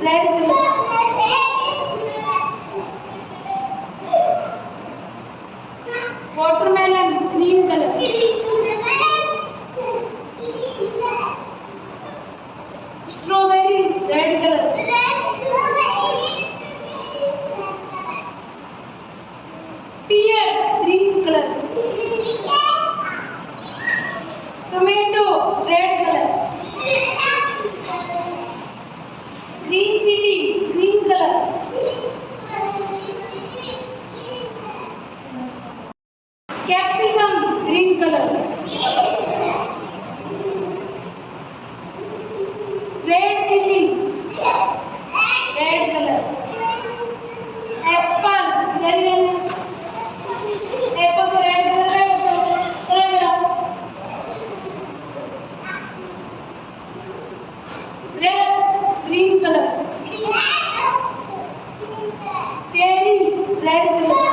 red colour, watermelon green colour, strawberry red colour, pear green color, tomato red color, green chili green color, capsicum green color, red chili red color, apple yellow, apple को red color है चलो जरा, grapes green color, cherry red color,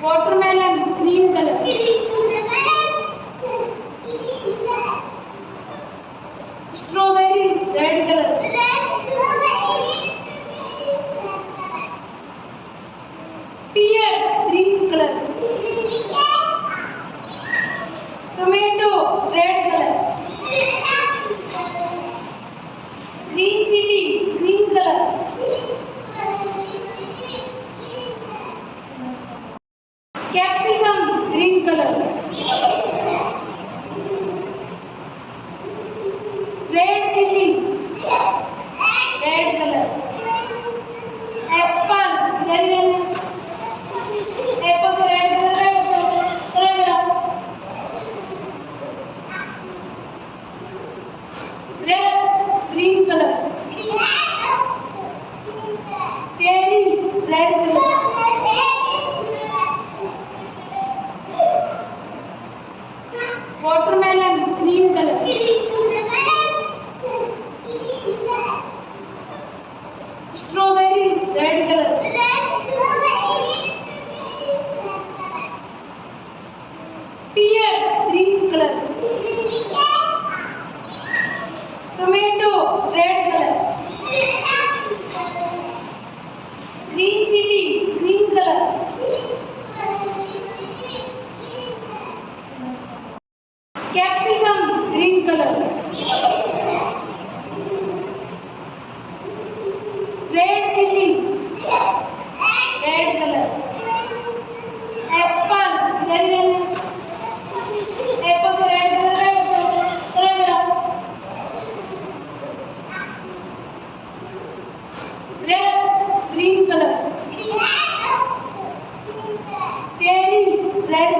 watermelon green color, strawberry red color, pear green color, tomato red color, green chili green color, capsicum green color, red chili red color, apple yellow, apple को red color है चलो जरा, grapes green color, cherry red color, watermelon green color, strawberry red color, pear green color, tomato red color, green chili green color, capsicum green color, red chili red color, apple yellow, apple को red color है चलो जरा, grapes green color, cherry red